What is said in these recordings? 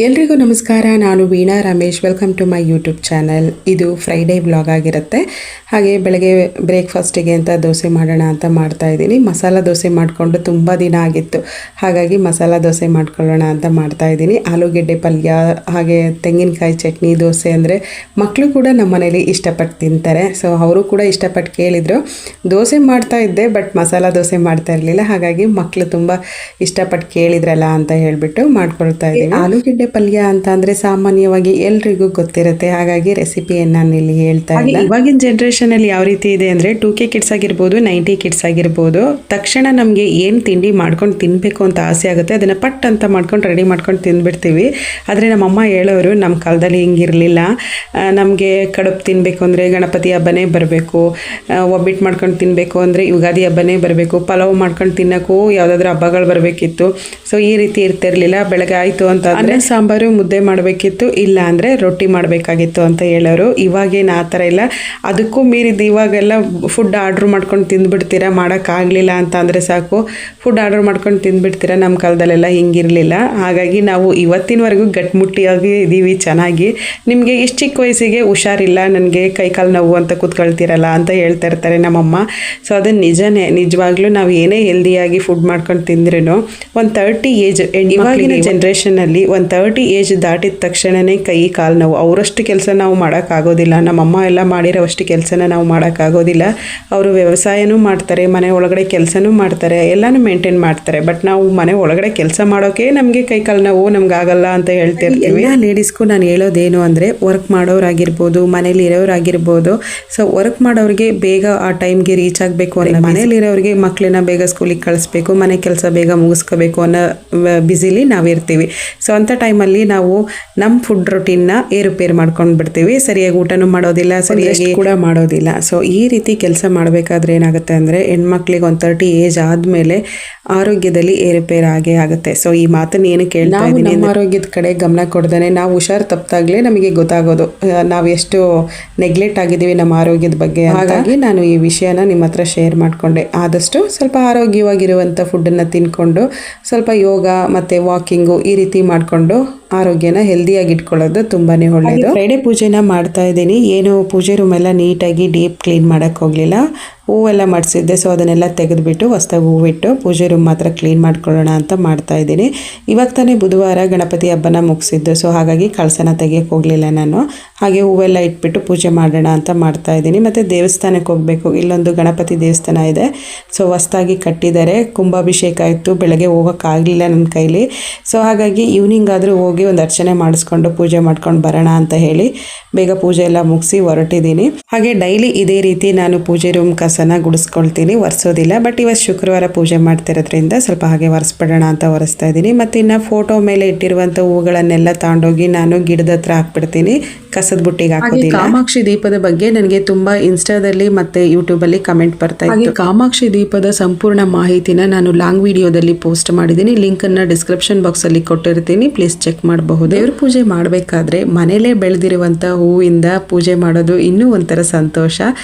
ಎಲ್ರಿಗೂ ನಮಸ್ಕಾರ. ನಾನು Veena Ramesh. Welcome to my YouTube channel. ಇದು ಫ್ರೈಡೇ ಬ್ಲಾಗ್ ಆಗಿರುತ್ತೆ. ಹಾಗೆ ಬೆಳಗ್ಗೆ ಬ್ರೇಕ್ಫಾಸ್ಟಿಗೆ ಅಂತ ದೋಸೆ ಮಾಡೋಣ ಅಂತ ಮಾಡ್ತಾ ಇದ್ದೀನಿ. ಮಸಾಲ ದೋಸೆ ಮಾಡಿಕೊಂಡು ತುಂಬ ದಿನ ಆಗಿತ್ತು, ಹಾಗಾಗಿ ಮಸಾಲ ದೋಸೆ ಮಾಡ್ಕೊಳ್ಳೋಣ ಅಂತ ಮಾಡ್ತಾ ಇದ್ದೀನಿ. ಆಲೂಗೆಡ್ಡೆ ಪಲ್ಯ ಹಾಗೆ ತೆಂಗಿನಕಾಯಿ ಚಟ್ನಿ ದೋಸೆ ಅಂದರೆ ಮಕ್ಕಳು ಕೂಡ ನಮ್ಮ ಮನೇಲಿ ಇಷ್ಟಪಟ್ಟು ತಿಂತಾರೆ. ಸೊ ಅವರು ಕೂಡ ಇಷ್ಟಪಟ್ಟು ಕೇಳಿದರು. ದೋಸೆ ಮಾಡ್ತಾ ಇದ್ದೆ, ಬಟ್ ಮಸಾಲ ದೋಸೆ ಮಾಡ್ತಾ ಇರಲಿಲ್ಲ. ಹಾಗಾಗಿ ಮಕ್ಕಳು ತುಂಬ ಇಷ್ಟಪಟ್ಟು ಕೇಳಿದ್ರಲ್ಲ ಅಂತ ಹೇಳಿಬಿಟ್ಟು ಮಾಡ್ಕೊಳ್ತಾ ಇದ್ದೀನಿ. ಆಲೂಗೆಡ್ಡೆ ಪಲ್ಯ ಅಂತ ಅಂದ್ರೆ ಸಾಮಾನ್ಯವಾಗಿ ಎಲ್ರಿಗೂ ಗೊತ್ತಿರುತ್ತೆ, ಹಾಗಾಗಿ ರೆಸಿಪಿಯನ್ನು ನಾನು ಇಲ್ಲಿ ಹೇಳ್ತಾ ಇಲ್ಲ. ಇವಾಗಿನ ಜನರೇಷನ್ ಅಲ್ಲಿ ಯಾವ ರೀತಿ ಇದೆ ಅಂದ್ರೆ 2K ಕಿಡ್ಸ್ ಆಗಿರ್ಬೋದು, 90 ಕಿಡ್ಸ್ ಆಗಿರ್ಬೋದು, ತಕ್ಷಣ ನಮಗೆ ಏನು ತಿಂಡಿ ಮಾಡ್ಕೊಂಡು ತಿನ್ಬೇಕು ಅಂತ ಆಸೆ ಆಗುತ್ತೆ, ಅದನ್ನ ಪಟ್ ಅಂತ ಮಾಡ್ಕೊಂಡು ರೆಡಿ ಮಾಡ್ಕೊಂಡು ತಿಂದ್ಬಿಡ್ತೀವಿ. ಆದರೆ ನಮ್ಮಮ್ಮ ಹೇಳೋರು ನಮ್ಮ ಕಾಲದಲ್ಲಿ ಹಿಂಗಿರಲಿಲ್ಲ. ನಮಗೆ ಕಡುಬು ತಿನ್ನಬೇಕು ಅಂದರೆ ಗಣಪತಿ ಹಬ್ಬನೇ ಬರಬೇಕು, ಒಬ್ಬಿಟ್ಟು ಮಾಡ್ಕೊಂಡು ತಿನ್ನಬೇಕು ಅಂದರೆ ಯುಗಾದಿ ಹಬ್ಬನೇ ಬರಬೇಕು, ಪಲಾವ್ ಮಾಡ್ಕೊಂಡು ತಿನ್ನೋಕ್ಕೂ ಯಾವುದಾದ್ರೂ ಹಬ್ಬಗಳು ಬರಬೇಕಿತ್ತು. ಸೊ ಈ ರೀತಿ ಇರ್ತಿರ್ಲಿಲ್ಲ. ಬೆಳಗ್ಗೆ ಆಯಿತು ಅಂತ ಅಂದರೆ ಸಾಂಬಾರು ಮುದ್ದೆ ಮಾಡಬೇಕಿತ್ತು, ಇಲ್ಲ ಅಂದರೆ ರೊಟ್ಟಿ ಮಾಡಬೇಕಾಗಿತ್ತು ಅಂತ ಹೇಳೋರು. ಇವಾಗೇನು ಆ ಥರ ಇಲ್ಲ. ಅದಕ್ಕೂ ಮೀರಿದ್ದು ಇವಾಗೆಲ್ಲ ಫುಡ್ ಆರ್ಡ್ರ್ ಮಾಡ್ಕೊಂಡು ತಿಂದುಬಿಡ್ತೀರಾ, ಮಾಡೋಕ್ಕಾಗಲಿಲ್ಲ ಅಂತ ಅಂದರೆ ಸಾಕು ಫುಡ್ ಆರ್ಡ್ರ್ ಮಾಡ್ಕೊಂಡು ತಿಂದುಬಿಡ್ತೀರಾ. ನಮ್ಮ ಕಾಲದಲ್ಲೆಲ್ಲ ಹಿಂಗಿರಲಿಲ್ಲ. ಹಾಗಾಗಿ ನಾವು ಇವತ್ತಿನವರೆಗೂ ಗಟ್ಟಿಮುಟ್ಟಿಯಾಗಿ ಇದ್ದೀವಿ ಚೆನ್ನಾಗಿ. ನಿಮಗೆ ಇಷ್ಟು ಚಿಕ್ಕ ವಯಸ್ಸಿಗೆ ಹುಷಾರಿಲ್ಲ, ನನಗೆ ಕೈಕಾಲು ನೋವು ಅಂತ ಕೂತ್ಕೊಳ್ತೀರಲ್ಲ ಅಂತ ಹೇಳ್ತಾ ಇರ್ತಾರೆ ನಮ್ಮಮ್ಮ. ಸೊ ಅದು ನಿಜನೇ. ನಿಜವಾಗ್ಲೂ ನಾವು ಏನೇ ಹೆಲ್ದಿಯಾಗಿ ಫುಡ್ ಮಾಡ್ಕೊಂಡು ತಿಂದ್ರೂ ಒಂದು 30 ಏಜ್, ಇವಾಗಿನ ಜನ್ರೇಷನಲ್ಲಿ ಒಂದು 30 ಏಜ್ ದಾಟಿದ ತಕ್ಷಣವೇ ಕೈ ಕಾಲು ನೋವು. ಅವರಷ್ಟು ಕೆಲಸ ನಾವು ಮಾಡೋಕ್ಕಾಗೋದಿಲ್ಲ. ನಮ್ಮಮ್ಮ ಎಲ್ಲ ಮಾಡಿರೋ ಅಷ್ಟು ಕೆಲಸನ ನಾವು ಮಾಡೋಕ್ಕಾಗೋದಿಲ್ಲ. ಅವರು ವ್ಯವಸಾಯನೂ ಮಾಡ್ತಾರೆ, ಮನೆ ಒಳಗಡೆ ಕೆಲಸನೂ ಮಾಡ್ತಾರೆ, ಎಲ್ಲನೂ ಮೇಂಟೈನ್ ಮಾಡ್ತಾರೆ. ಬಟ್ ನಾವು ಮನೆ ಒಳಗಡೆ ಕೆಲಸ ಮಾಡೋಕೆ ನಮಗೆ ಕೈ ಕಾಲು ನೋವು ನಮ್ಗಾಗಲ್ಲ ಅಂತ ಹೇಳ್ತಿರ್ತೀವಿ. ಎಲ್ಲ ಲೇಡೀಸ್ಗೂ ನಾನು ಹೇಳೋದೇನು ಅಂದರೆ, ವರ್ಕ್ ಮಾಡೋರಾಗಿರ್ಬೋದು, ಮನೇಲಿ ಇರೋರಾಗಿರ್ಬೋದು, ಸೊ ವರ್ಕ್ ಮಾಡೋರಿಗೆ ಬೇಗ ಆ ಟೈಮ್ಗೆ ರೀಚ್ ಆಗಬೇಕು ಅನ್ನೋ, ಮನೇಲಿರೋರಿಗೆ ಮಕ್ಕಳನ್ನ ಬೇಗ ಸ್ಕೂಲಿಗೆ ಕಳಿಸ್ಬೇಕು, ಮನೆ ಕೆಲಸ ಬೇಗ ಮುಗಿಸ್ಕೋಬೇಕು ಅನ್ನೋ ಬ್ಯುಸಿಲಿ ನಾವಿರ್ತೀವಿ. ಸೊ ಅಂಥ ಟೈಮಲ್ಲಿ ನಾವು ನಮ್ಮ ಫುಡ್ ರೊಟೀನ್ನ ಏರುಪೇರು ಮಾಡ್ಕೊಂಡು ಬಿಡ್ತೀವಿ. ಸರಿಯಾಗಿ ಊಟನೂ ಮಾಡೋದಿಲ್ಲ, ಸರಿಯಾಗಿ ಕೂಡ ಮಾಡೋದಿಲ್ಲ. ಸೊ ಈ ರೀತಿ ಕೆಲಸ ಮಾಡಬೇಕಾದ್ರೆ ಏನಾಗುತ್ತೆ ಅಂದರೆ, ಹೆಣ್ಮಕ್ಳಿಗೆ ಒಂದು 30 ಏಜ್ ಆದಮೇಲೆ ಆರೋಗ್ಯದಲ್ಲಿ ಏರುಪೇರು ಆಗೇ ಆಗುತ್ತೆ. ಸೊ ಈ ಮಾತನ್ನು ಏನು ಕೇಳ್ತಾ ಇದ್ದೀನಿ, ನಮ್ಮ ಆರೋಗ್ಯದ ಕಡೆ ಗಮನ ಕೊಡ್ದೇ ನಾವು ಹುಷಾರು ತಪ್ಪಾಗಲೇ ನಮಗೆ ಗೊತ್ತಾಗೋದು ನಾವು ಎಷ್ಟು ನೆಗ್ಲೆಕ್ಟ್ ಆಗಿದ್ದೀವಿ ನಮ್ಮ ಆರೋಗ್ಯದ ಬಗ್ಗೆ. ಹಾಗಾಗಿ ನಾನು ಈ ವಿಷಯನ ನಿಮ್ಮ ಹತ್ರ ಶೇರ್ ಮಾಡಿಕೊಂಡೆ. ಆದಷ್ಟು ಸ್ವಲ್ಪ ಆರೋಗ್ಯವಾಗಿರುವಂಥ ಫುಡ್ಡನ್ನು ತಿನ್ಕೊಂಡು ಸ್ವಲ್ಪ ಯೋಗ ಮತ್ತು ವಾಕಿಂಗು ಈ ರೀತಿ ಮಾಡಿಕೊಂಡು ಆರೋಗ್ಯನ ಹೆಲ್ದಿಯಾಗಿ ಇಟ್ಕೊಳ್ಳೋದು ತುಂಬಾ ಒಳ್ಳೆಯದು. ಫ್ರೈಡೇ ಪೂಜೆನ ಮಾಡ್ತಾ ಇದ್ದೀನಿ. ಏನು ಪೂಜೆ ರೂಮ್ ಎಲ್ಲ ನೀಟಾಗಿ ಡೀಪ್ ಕ್ಲೀನ್ ಮಾಡೋಕ್ಕೆ ಹೋಗಲಿಲ್ಲ. ಹೂವೆಲ್ಲ ಮಾಡಿಸಿದ್ದೆ, ಸೊ ಅದನ್ನೆಲ್ಲ ತೆಗೆದುಬಿಟ್ಟು ಹೊಸದಾಗಿ ಹೂವಿಟ್ಟು ಪೂಜೆ ರೂಮ್ ಮಾತ್ರ ಕ್ಲೀನ್ ಮಾಡ್ಕೊಳ್ಳೋಣ ಅಂತ ಮಾಡ್ತಾ ಇದ್ದೀನಿ. ಇವಾಗ ತಾನೇ ಬುಧವಾರ ಗಣಪತಿ ಹಬ್ಬನ ಮುಗಿಸಿದ್ದು, ಸೊ ಹಾಗಾಗಿ ಕಳಸನ ತೆಗಿಯೋಕ್ಕೆ ಹೋಗಲಿಲ್ಲ ನಾನು. ಹಾಗೆ ಹೂವೆಲ್ಲ ಇಟ್ಬಿಟ್ಟು ಪೂಜೆ ಮಾಡೋಣ ಅಂತ ಮಾಡ್ತಾ ಇದ್ದೀನಿ. ಮತ್ತು ದೇವಸ್ಥಾನಕ್ಕೆ ಹೋಗಬೇಕು. ಇಲ್ಲೊಂದು ಗಣಪತಿ ದೇವಸ್ಥಾನ ಇದೆ, ಸೊ ಹೊಸದಾಗಿ ಕಟ್ಟಿದ್ದಾರೆ. ಕುಂಭಾಭಿಷೇಕ ಇತ್ತು, ಬೆಳಗ್ಗೆ ಹೋಗೋಕ್ಕಾಗಲಿಲ್ಲ ನನ್ನ ಕೈಲಿ. ಸೊ ಹಾಗಾಗಿ ಈವ್ನಿಂಗ್ ಆದರೂ ಹೋಗಿ ಒಂದು ಅರ್ಚನೆ ಮಾಡಿಸ್ಕೊಂಡು ಪೂಜೆ ಮಾಡ್ಕೊಂಡು ಬರೋಣ ಅಂತ ಹೇಳಿ ಬೇಗ ಪೂಜೆ ಎಲ್ಲ ಮುಗಿಸಿ ಹೊರಟಿದ್ದೀನಿ. ಹಾಗೆ ಡೈಲಿ ಇದೇ ರೀತಿ ನಾನು ಪೂಜೆ ರೂಮ್ ಕಸನ ಗುಡಿಸ್ಕೊಳ್ತೀನಿ, ಒರೆಸೋದಿಲ್ಲ. ಬಟ್ ಇವತ್ತು ಶುಕ್ರವಾರ ಪೂಜೆ ಮಾಡ್ತಿರೋದ್ರಿಂದ ಸ್ವಲ್ಪ ಹಾಗೆ ಒರೆಸ್ಬಿಡೋಣ ಅಂತ ಒರೆಸ್ತಾ ಇದ್ದೀನಿ. ಮತ್ತು ಇನ್ನು ಫೋಟೋ ಮೇಲೆ ಇಟ್ಟಿರುವಂಥ ಹೂಗಳನ್ನೆಲ್ಲ ತಗೊಂಡೋಗಿ ನಾನು ಗಿಡದ ಹತ್ರ ಹಾಕ್ಬಿಡ್ತೀನಿ, ಕಸದ ಬುಟ್ಟಿಗೆ ಹಾಕೋದಿಲ್ಲ. ಕಾಮಾಕ್ಷಿ ದೀಪದ ಬಗ್ಗೆ ನನಗೆ ತುಂಬಾ ಇನ್ಸ್ಟಾದಲ್ಲಿ ಮತ್ತೆ ಯೂಟ್ಯೂಬಲ್ಲಿ ಕಮೆಂಟ್ ಬರ್ತಾ ಇತ್ತು. ಕಾಮಾಕ್ಷಿ ದೀಪದ ಸಂಪೂರ್ಣ ಮಾಹಿತಿನ ನಾನು ಲಾಂಗ್ ವಿಡಿಯೋದಲ್ಲಿ ಪೋಸ್ಟ್ ಮಾಡಿದ್ದೀನಿ. ಲಿಂಕನ್ನು ಡಿಸ್ಕ್ರಿಪ್ಷನ್ ಬಾಕ್ಸಲ್ಲಿ ಕೊಟ್ಟಿರ್ತೀನಿ, ಪ್ಲೀಸ್ ಚೆಕ್ ಮಾಡಬಹುದು. ದೇವ್ರ ಪೂಜೆ ಮಾಡಬೇಕಾದ್ರೆ ಮನೇಲೇ ಬೆಳೆದಿರುವಂಥ ಹೂವಿಂದ ಪೂಜೆ ಮಾಡೋದು ಇನ್ನೂ ಒಂಥರ ಸಂತೋಷ.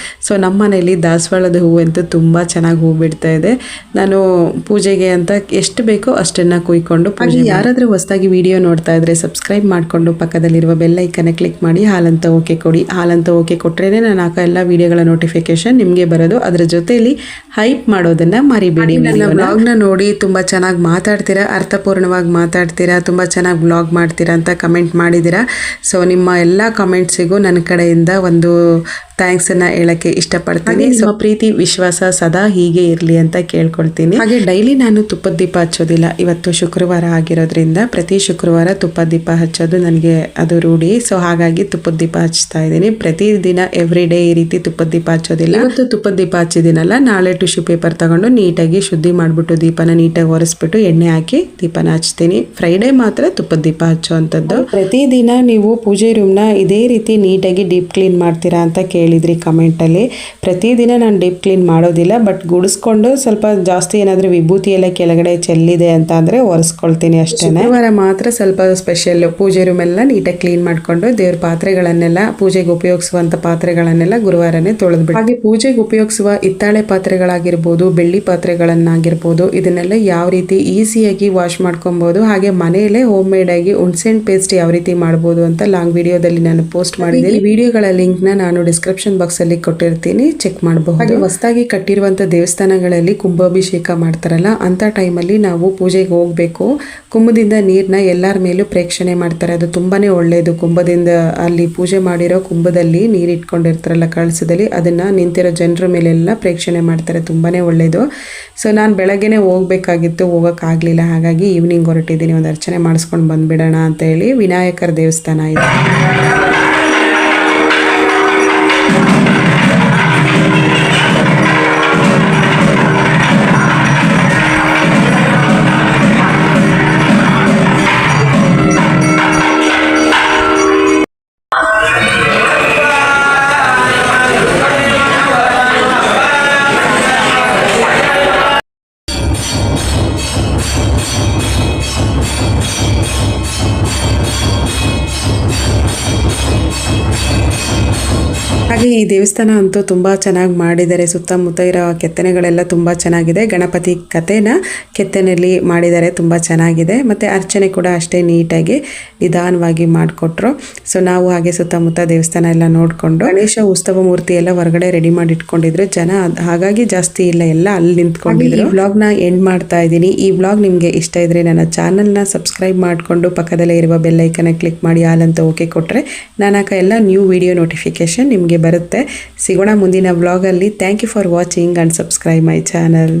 ಸೊ ನಮ್ಮ ಮನೇಲಿ ದಾಸವಾಳದ ಹೂವಂತೂ ತುಂಬ ಚೆನ್ನಾಗಿ ಹೂ ಬಿಡ್ತಾ ಇದೆ. ನಾನು ಪೂಜೆಗೆ ಅಂತ ಎಷ್ಟು ಬೇಕೋ ಅಷ್ಟನ್ನು ಕುಯ್ಕೊಂಡು ಪೂಜೆ. ಯಾರಾದರೂ ಹೊಸದಾಗಿ ವಿಡಿಯೋ ನೋಡ್ತಾ ಇದ್ರೆ ಸಬ್ಸ್ಕ್ರೈಬ್ ಮಾಡಿಕೊಂಡು ಪಕ್ಕದಲ್ಲಿರುವ ಬೆಲ್ ಐಕನ್ನ ಕ್ಲಿಕ್ ಮಾಡಿ ಹಾಲಂತ ಓಕೆ ಕೊಡಿ. ಹಾಲಂತ ಓಕೆ ಕೊಟ್ಟರೆ ನಾನು ಹಾಕೋ ಎಲ್ಲ ವಿಡಿಯೋಗಳ ನೋಟಿಫಿಕೇಶನ್ ನಿಮಗೆ ಬರೋದು. ಅದರ ಜೊತೆಯಲ್ಲಿ ಹೈಪ್ ಮಾಡೋದನ್ನು ಮರಿಬೇಡಿ. ಬ್ಲಾಗ್ನ ನೋಡಿ ತುಂಬ ಚೆನ್ನಾಗಿ ಮಾತಾಡ್ತೀರಾ, ಅರ್ಥಪೂರ್ಣವಾಗಿ ಮಾತಾಡ್ತೀರಾ, ತುಂಬ ಚೆನ್ನಾಗಿ ಬ್ಲಾಗ್ ಮಾಡ್ತೀರಾ ಅಂತ ಕಮೆಂಟ್ ಮಾಡಿದ್ದೀರಾ. ಸೊ ನಿಮ್ಮ ಎಲ್ಲ ಕಮೆಂಟ್ಸಿಗೂ ನನ್ನ ಕಡೆಯಿಂದ ಒಂದು ಥ್ಯಾಂಕ್ಸನ್ನು ಹೇಳೋಕ್ಕೆ ಇಷ್ಟಪಡ್ತೀನಿ. ಸೊ ಪ್ರೀತಿ ವಿಶ್ವಾಸ ಸದಾ ಹೀಗೆ ಇರಲಿ ಅಂತ ಕೇಳ್ಕೊಳ್ತೀನಿ. ಹಾಗೆ ಡೈಲಿ ನಾನು ತುಪ್ಪದ ದೀಪ ಹಚ್ಚೋದಿಲ್ಲ. ಇವತ್ತು ಶುಕ್ರವಾರ ಆಗಿರೋದ್ರಿಂದ ಪ್ರತಿ ಶುಕ್ರವಾರ ತುಪ್ಪದ ದೀಪ ಹಚ್ಚೋದು ನನಗೆ ಅದು ರೂಢಿ. ಸೊ ಹಾಗಾಗಿ ತುಪ್ಪದ ದೀಪ ಹಚ್ತಾ ಇದ್ದೀನಿ. ಪ್ರತಿದಿನ ಎವ್ರಿ ಡೇ ಈ ರೀತಿ ತುಪ್ಪದ ದೀಪ ಹಚ್ಚೋದಿಲ್ಲ. ಇವತ್ತು ತುಪ್ಪದ ದೀಪ ಹಚ್ಚಿದ್ದೀನಲ್ಲ, ನಾಳೆ ಟಿಶ್ಯೂ ಪೇಪರ್ ತಗೊಂಡು ನೀಟಾಗಿ ಶುದ್ಧಿ ಮಾಡಿಬಿಟ್ಟು ದೀಪನ ನೀಟಾಗಿ ಒರೆಸ್ಬಿಟ್ಟು ಎಣ್ಣೆ ಹಾಕಿ ದೀಪನ ಹಚ್ತೀನಿ. ಫ್ರೈಡೇ ಮಾತ್ರ ತುಪ್ಪದ ದೀಪ ಹಚ್ಚುವಂಥದ್ದು. ಪ್ರತಿದಿನ ನೀವು ಪೂಜೆ ರೂಮ್ನ ಇದೇ ರೀತಿ ನೀಟಾಗಿ ಡೀಪ್ ಕ್ಲೀನ್ ಮಾಡ್ತೀರಾ ಅಂತ ಕೇಳಿದ್ರಿ ಕಮೆಂಟಲ್ಲಿ. ಪ್ರತಿದಿನ ನಾನು ಡೀಪ್ ಕ್ಲೀನ್ ಮಾಡೋದಿಲ್ಲ. ಬಟ್ ಗುಡಿಸ್ಕೊಂಡು ಸ್ವಲ್ಪ ಜಾಸ್ತಿ ಏನಾದರೂ ವಿಭೂತಿ ಎಲ್ಲ ಕೆಳಗಡೆ ಚೆಲ್ಲಿದೆ ಅಂತ ಅಂದರೆ ಒರೆಸ್ಕೊಳ್ತೀನಿ ಅಷ್ಟೇ. ಶುಕ್ರವಾರ ಮಾತ್ರ ಸ್ವಲ್ಪ ಸ್ಪೆಷಲ್ ಪೂಜೆ ರೂಮ್ ಎಲ್ಲ ನೀಟಾಗಿ ಕ್ಲೀನ್ ಮಾಡಿಕೊಂಡು ದೇವ್ರ ಪಾತ್ರೆಗಳನ್ನೆಲ್ಲ, ಪೂಜೆಗೆ ಉಪಯೋಗಿಸುವಂಥ ಪಾತ್ರೆಗಳನ್ನೆಲ್ಲ ಗುರುವಾರನೇ ತೊಳೆದ್ಬಿಟ್ಟು, ಹಾಗೆ ಪೂಜೆಗೆ ಉಪಯೋಗಿಸುವ ಹಿತ್ತಾಳೆ ಪಾತ್ರೆಗಳಾಗಿರ್ಬೋದು, ಬೆಳ್ಳಿ ಪಾತ್ರೆಗಳನ್ನಾಗಿರ್ಬೋದು, ಇದನ್ನೆಲ್ಲ ಯಾವ ರೀತಿ ಈಸಿಯಾಗಿ ವಾಶ್ ಮಾಡ್ಕೊಬೋದು, ಹಾಗೆ ಮನೆಯಲ್ಲೇ ಹೋಮ್ ಮೇಡ್ ಆಗಿ ಹುಣಸೆಹಣ್ಣು ಪೇಸ್ಟ್ ಯಾವ ರೀತಿ ಮಾಡ್ಬೋದು ಅಂತ ಲಾಂಗ್ ವಿಡಿಯೋದಲ್ಲಿ ನಾನು ಪೋಸ್ಟ್ ಮಾಡಿದ್ದೀನಿ. ವಿಡಿಯೋಗಳ ಲಿಂಕ್ನ ನಾನು ಡಿಸ್ಕ್ರಿಪ್ಷನ್ ಬಾಕ್ಸ್ ಅಲ್ಲಿ ಕೊಟ್ಟಿರ್ತೀನಿ, ಚೆಕ್ ಮಾಡಬಹುದು. ಹಾಗೆ ಹೊಸದಾಗಿ ಕಟ್ಟಿರುವಂಥ ದೇವಸ್ಥಾನಗಳಲ್ಲಿ ಕುಂಭಾಭಿಷೇಕ ಮಾಡ್ತಾರಲ್ಲ, ಅಂತ ಟೈಮಲ್ಲಿ ನಾವು ಪೂಜೆಗೆ ಹೋಗಬೇಕು. ಕುಂಭದಿಂದ ನೀರನ್ನ ಎಲ್ಲರ ಮೇಲೂ ಪ್ರೇಕ್ಷಣೆ ಮಾಡ್ತಾರೆ, ಅದು ತುಂಬಾನೇ ಒಳ್ಳೆಯದು. ಕುಂಭದಿಂದ ಅಲ್ಲಿ ಪೂಜೆ ಮಾಡಿರೋ ಕುಂಭದಲ್ಲಿ ನೀರು ಇಟ್ಕೊಂಡಿರ್ತಾರಲ್ಲ ಕಳಸದಲ್ಲಿ, ಅದನ್ನ ನಿಂತಿರೋ ಜನರ ಮೇಲೆಲ್ಲ ಪ್ರೇಕ್ಷಣೆ ಮಾಡ್ತಾರೆ, ತುಂಬಾನೇ ಒಳ್ಳೆಯದು. ಸೊ ನಾನು ಬೆಳಗ್ಗೆನೆ ಹೋಗ್ಬೇಕಾಗಿತ್ತು, ಹೋಗೋಕ್ಕಾಗಲಿಲ್ಲ, ಹಾಗಾಗಿ ಈವ್ನಿಂಗ್ ಹೊರಟಿದ್ದೀನಿ, ಒಂದು ಅರ್ಚನೆ ಮಾಡಿಸ್ಕೊಂಡು ಬಂದ್ಬಿಡೋಣ ಅಂತ ಹೇಳಿ. ವಿನಾಯಕರ ದೇವಸ್ಥಾನ ಇದೆ. ಹಾಗೆ ಈ ದೇವಸ್ಥಾನ ಅಂತೂ ತುಂಬ ಚೆನ್ನಾಗಿ ಮಾಡಿದ್ದಾರೆ. ಸುತ್ತಮುತ್ತ ಇರೋ ಕೆತ್ತನೆಗಳೆಲ್ಲ ತುಂಬ ಚೆನ್ನಾಗಿದೆ. ಗಣಪತಿ ಕಥೆನ ಕೆತ್ತನೆಯಲ್ಲಿ ಮಾಡಿದ್ದಾರೆ, ತುಂಬ ಚೆನ್ನಾಗಿದೆ. ಮತ್ತು ಅರ್ಚನೆ ಕೂಡ ಅಷ್ಟೇ ನೀಟಾಗಿ ನಿಧಾನವಾಗಿ ಮಾಡಿಕೊಟ್ರು. ಸೊ ನಾವು ಹಾಗೆ ಸುತ್ತಮುತ್ತ ದೇವಸ್ಥಾನ ಎಲ್ಲ ನೋಡಿಕೊಂಡು, ಗಣೇಶ ಉತ್ಸವ ಮೂರ್ತಿ ಎಲ್ಲ ಹೊರಗಡೆ ರೆಡಿ ಮಾಡಿ ಇಟ್ಕೊಂಡಿದ್ರು ಜನ, ಹಾಗಾಗಿ ಜಾಸ್ತಿ ಇಲ್ಲ, ಎಲ್ಲ ಅಲ್ಲಿ ನಿಂತ್ಕೊಂಡಿದ್ರು. ಈ ವ್ಲಾಗ್ನ ಎಂಡ್ ಮಾಡ್ತಾ ಇದ್ದೀನಿ. ಈ ವ್ಲಾಗ್ ನಿಮಗೆ ಇಷ್ಟ ಇದ್ರೆ ನನ್ನ ಚಾನಲ್ನ ಸಬ್ಸ್ಕ್ರೈಬ್ ಮಾಡಿಕೊಂಡು ಪಕ್ಕದಲ್ಲೇ ಇರುವ ಬೆಲ್ಲೈಕನ್ನ ಕ್ಲಿಕ್ ಮಾಡಿ ಆಲ್ ಅಂತ ಓಕೆ ಕೊಟ್ಟರೆ ನಾನು ಹಾಕೋ ಎಲ್ಲ ನ್ಯೂ ವಿಡಿಯೋ ನೋಟಿಫಿಕೇಶನ್ ನಿಮಗೆ ಬರುತ್ತೆ. ಸಿಗೋಣ ಮುಂದಿನ ವ್ಲಾಗಲ್ಲಿ. Thank you for watching and subscribe my channel.